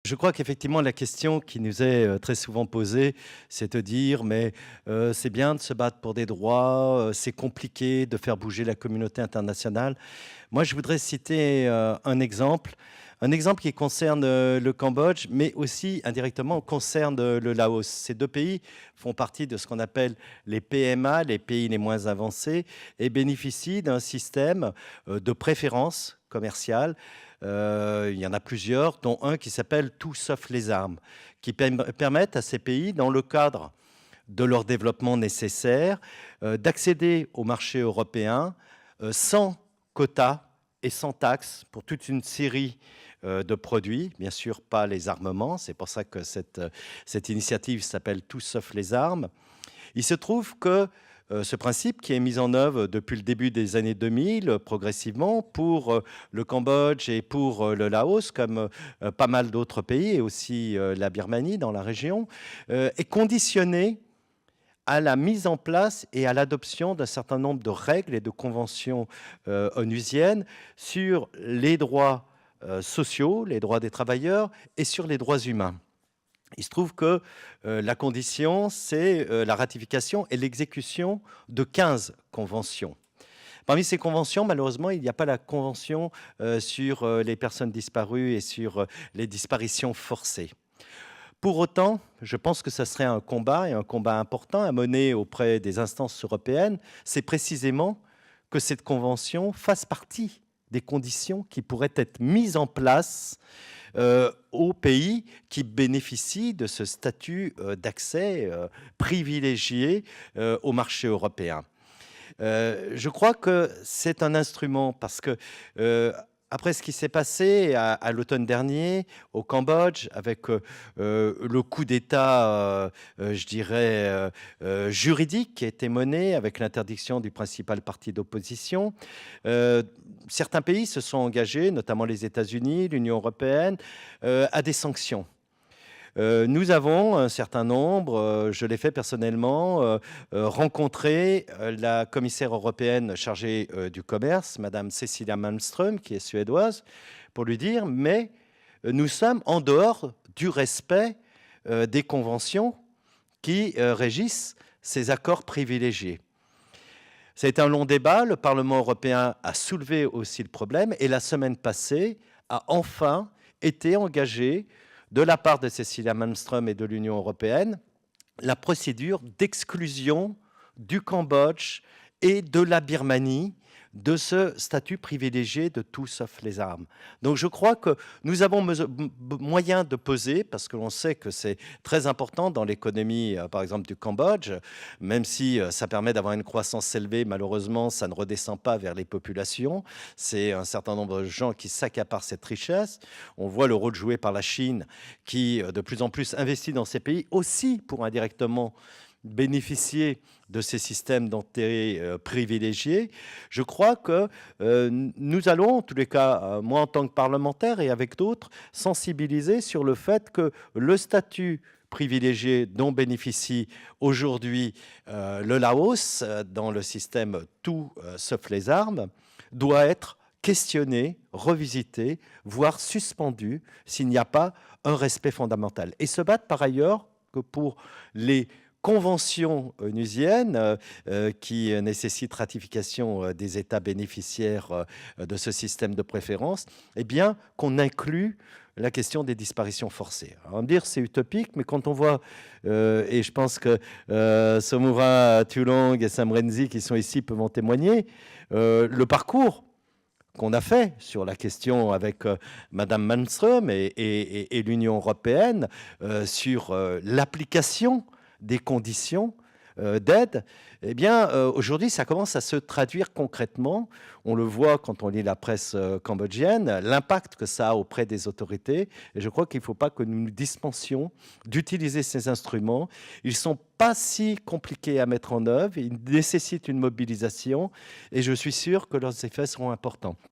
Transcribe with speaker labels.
Speaker 1: Je crois qu'effectivement, la question qui nous est très souvent posée, c'est de dire, mais c'est bien de se battre pour des droits, c'est compliqué de faire bouger la communauté internationale. Moi, je voudrais citer un exemple qui concerne le Cambodge, mais aussi indirectement concerne le Laos. Ces deux pays font partie de ce qu'on appelle les PMA, les pays les moins avancés, et bénéficient d'un système de préférence commerciale. Il y en a plusieurs, dont un qui s'appelle Tout sauf les armes, qui permettent à ces pays, dans le cadre de leur développement nécessaire, d'accéder au marché européen sans quotas et sans taxes pour toute une série de produits, bien sûr pas les armements, c'est pour ça que cette initiative s'appelle Tout sauf les armes. Il se trouve que ce principe qui est mis en œuvre depuis le début des années 2000, progressivement, pour le Cambodge et pour le Laos, comme pas mal d'autres pays, et aussi la Birmanie dans la région, est conditionné à la mise en place et à l'adoption d'un certain nombre de règles et de conventions onusiennes sur les droits sociaux, les droits des travailleurs et sur les droits humains. Il se trouve que la condition, c'est la ratification et l'exécution de 15 conventions. Parmi ces conventions, malheureusement, il n'y a pas la convention sur les personnes disparues et sur les disparitions forcées. Pour autant, je pense que ça serait un combat, et un combat important à mener auprès des instances européennes, c'est précisément que cette convention fasse partie des conditions qui pourraient être mises en place aux pays qui bénéficient de ce statut d'accès privilégié au marché européen. Je crois que c'est un instrument parce que après ce qui s'est passé à l'automne dernier au Cambodge avec le coup d'État, je dirais, juridique qui a été mené avec l'interdiction du principal parti d'opposition, certains pays se sont engagés, notamment les États-Unis, l'Union européenne, à des sanctions. Nous avons un certain nombre, je l'ai fait personnellement, rencontré la commissaire européenne chargée du commerce, Madame Cecilia Malmström, qui est suédoise, pour lui dire, mais nous sommes en dehors du respect des conventions qui régissent ces accords privilégiés. Ça a été un long débat, le Parlement européen a soulevé aussi le problème et la semaine passée a enfin été engagé de la part de Cecilia Malmström et de l'Union européenne, la procédure d'exclusion du Cambodge et de la Birmanie de ce statut privilégié de tout sauf les armes. Donc je crois que nous avons moyen de peser, parce que l'on sait que c'est très important dans l'économie, par exemple, du Cambodge, même si ça permet d'avoir une croissance élevée, malheureusement, ça ne redescend pas vers les populations. C'est un certain nombre de gens qui s'accaparent cette richesse. On voit le rôle joué par la Chine, qui de plus en plus investit dans ces pays, aussi pour indirectement bénéficier de ces systèmes d'intérêt privilégiés. Je crois que nous allons, en tous les cas, moi en tant que parlementaire et avec d'autres, sensibiliser sur le fait que le statut privilégié dont bénéficie aujourd'hui le Laos dans le système tout sauf les armes doit être questionné, revisité, voire suspendu s'il n'y a pas un respect fondamental. Et se battre par ailleurs que pour les conventions onusiennes qui nécessitent ratification des États bénéficiaires de ce système de préférence, eh bien qu'on inclut la question des disparitions forcées. Alors, on va me dire c'est utopique, mais quand on voit, et je pense que Somoura Tulong et Sam Renzi qui sont ici peuvent en témoigner, le parcours qu'on a fait sur la question avec Madame Malmström et l'Union européenne sur l'application des conditions d'aide, eh bien, aujourd'hui, ça commence à se traduire concrètement. On le voit quand on lit la presse cambodgienne, l'impact que ça a auprès des autorités. Et je crois qu'il ne faut pas que nous nous dispensions d'utiliser ces instruments. Ils ne sont pas si compliqués à mettre en œuvre. Ils nécessitent une mobilisation. Et je suis sûr que leurs effets seront importants.